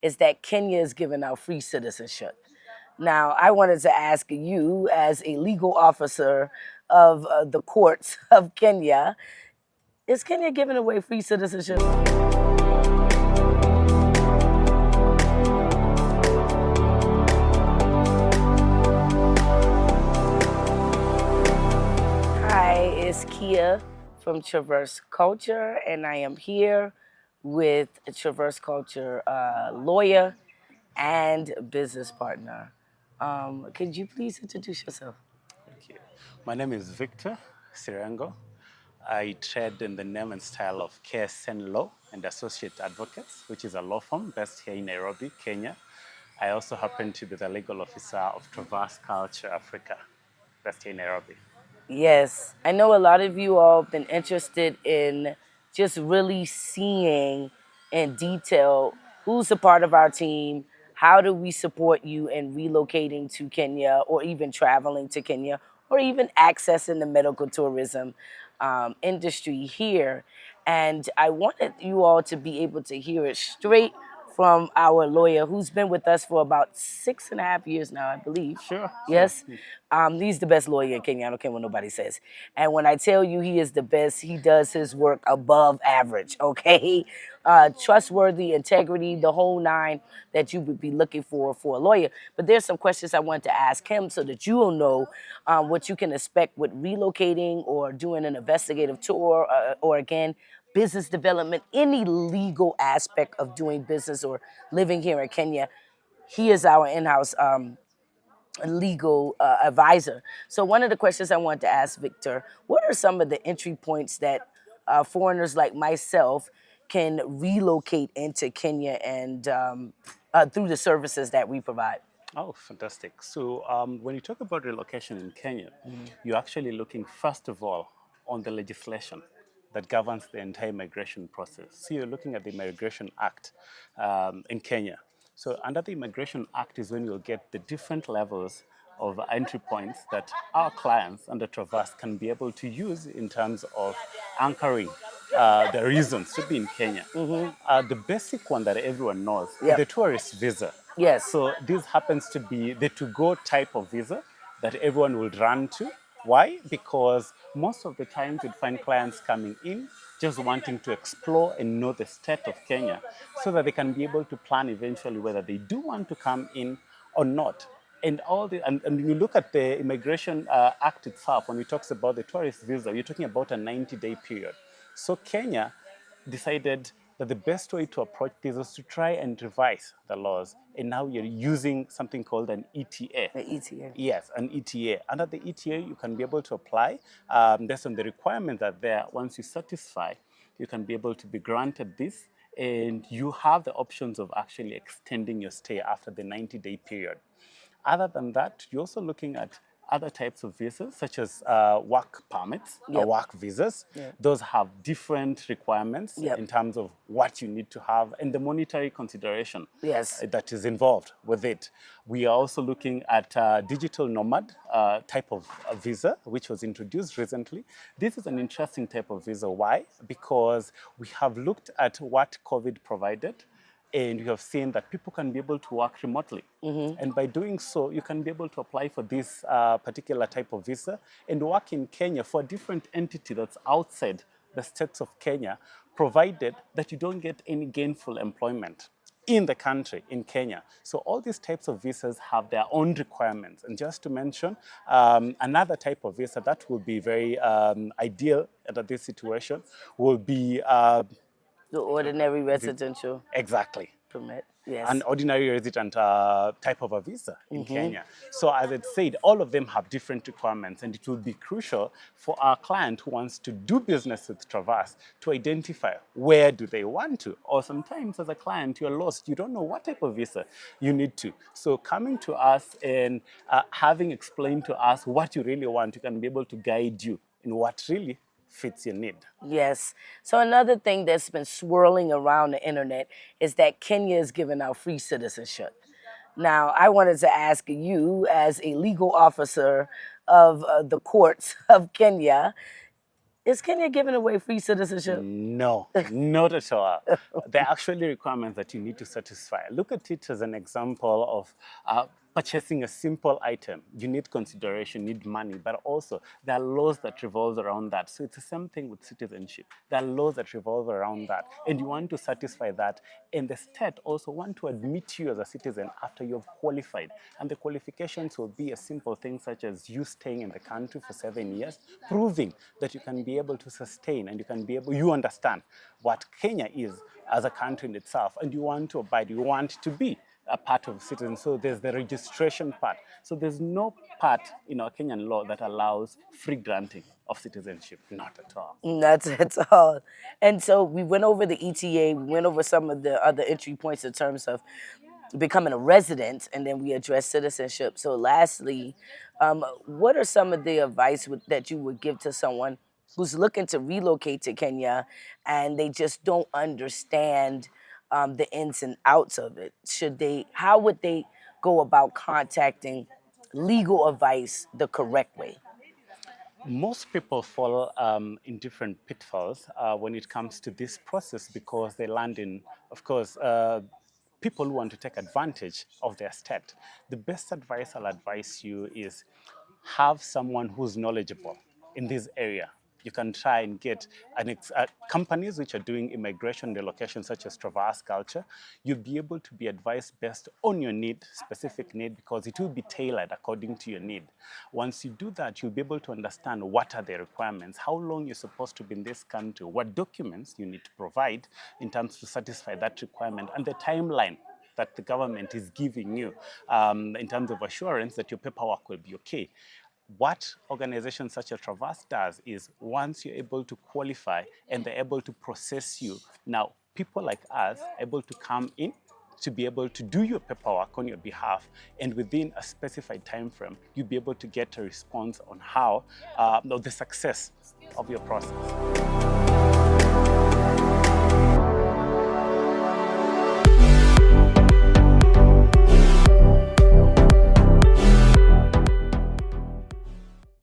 is that Kenya is giving out free citizenship. Now, I wanted to ask you, as a legal officer of the courts of Kenya, is Kenya giving away free citizenship? Hi, it's Kia from Traverse Culture, and I am here with a Traverse Culture lawyer and business partner. Could you please introduce yourself? Thank you. My name is Victor Sirango. I trade in the name and style of KSN Law and Associate Advocates, which is a law firm based here in Nairobi, Kenya. I also happen to be the legal officer of Traverse Culture Africa, based here in Nairobi. Yes, I know a lot of you all have been interested in just really seeing in detail who's a part of our team, how do we support you in relocating to Kenya or even traveling to Kenya or even accessing the medical tourism industry here. And I wanted you all to be able to hear it straight from our lawyer who's been with us for about 6.5 years now, I believe. Sure, sure. Yes. He's the best lawyer in Kenya. I don't care what nobody says. And when I tell you he is the best, he does his work above average, okay? Trustworthy, integrity, the whole nine that you would be looking for a lawyer. But there's some questions I want to ask him so that you will know what you can expect with relocating or doing an investigative tour or again, business development, any legal aspect of doing business or living here in Kenya. He is our in-house legal advisor. So one of the questions I wanted to ask Victor, what are some of the entry points that foreigners like myself can relocate into Kenya and through the services that we provide? Oh, fantastic. So when you talk about relocation in Kenya, you're actually looking, first of all, on the legislation that governs the entire migration process. So you're looking at the Immigration Act in Kenya. So under the Immigration Act is when you'll get the different levels of entry points that our clients under Traverse can be able to use in terms of anchoring the reasons to be in Kenya. The basic one that everyone knows is Yep. the tourist visa. Yes. So this happens to be the to-go type of visa that everyone will run to. Why? Because most of the times you'd find clients coming in just wanting to explore and know the state of Kenya so that they can be able to plan eventually whether they do want to come in or not. And you look at the Immigration Act itself, when it talks about the tourist visa, you're talking about a 90-day period. So Kenya decided that the best way to approach this is to try and revise the laws. And now you're using something called an ETA. The ETA. Yes, an ETA. Under the ETA, you can be able to apply based on the requirements that are there. Once you satisfy, you can be able to be granted this, and you have the options of actually extending your stay after the 90-day period. Other than that, you're also looking at other types of visas, such as work permits or Yep. work visas. Yep. Those have different requirements Yep. in terms of what you need to have and the monetary consideration Yes. that is involved with it. We are also looking at digital nomad type of visa, which was introduced recently. This is an interesting type of visa. Why? Because we have looked at what COVID provided, and you have seen that people can be able to work remotely. And by doing so, you can be able to apply for this particular type of visa and work in Kenya for a different entity that's outside the states of Kenya, provided that you don't get any gainful employment in the country, in Kenya. So all these types of visas have their own requirements. And just to mention, another type of visa that will be very ideal under this situation will be The ordinary residential exactly permit. Yes. an ordinary resident type of a visa in Kenya. So as I said, all of them have different requirements, and it will be crucial for our client who wants to do business with Traverse to identify where do they want to. Or sometimes as a client, you're lost. You don't know what type of visa you need to. So coming to us and having explained to us what you really want, you can be able to guide you in what really fits your need. Yes. So another thing that's been swirling around the internet is that Kenya is giving out free citizenship. Now, I wanted to ask you, as a legal officer of the courts of Kenya, Is Kenya giving away free citizenship? No, not at all. There are actually requirements that you need to satisfy. Look at it as an example of purchasing a simple item. You need consideration, you need money, but also there are laws that revolve around that. So it's the same thing with citizenship. There are laws that revolve around that, and you want to satisfy that. And the state also want to admit you as a citizen after you've qualified. And the qualifications will be a simple thing such as you staying in the country for 7 years, proving that you can be able to sustain and you understand what Kenya is as a country in itself, and you want to abide, you want to be a part of citizens. So there's the registration part. So there's no part in our Kenyan law that allows free granting of citizenship, not at all. That's all. And so we went over the ETA, we went over some of the other entry points in terms of becoming a resident, and then we addressed citizenship. So lastly, what are some of the advice that you would give to someone who's looking to relocate to Kenya and they just don't understand the ins and outs of it? How would they go about contacting legal advice the correct way? Most people fall in different pitfalls when it comes to this process because they land in, of course, people who want to take advantage of their state. The best advice I'll advise you is have someone who's knowledgeable in this area. You can try and get companies which are doing immigration relocation, such as Traverse culture. You'll be able to be advised based on your need, specific need, because it will be tailored according to your need. Once you do that, you'll be able to understand what are the requirements, how long you're supposed to be in this country, what documents you need to provide in terms to satisfy that requirement, and the timeline that the government is giving you in terms of assurance that your paperwork will be okay. What organizations such as Traverse does is once you're able to qualify and they're able to process you, now people like us are able to come in to be able to do your paperwork on your behalf, and within a specified time frame, you'll be able to get a response on how the success of your process.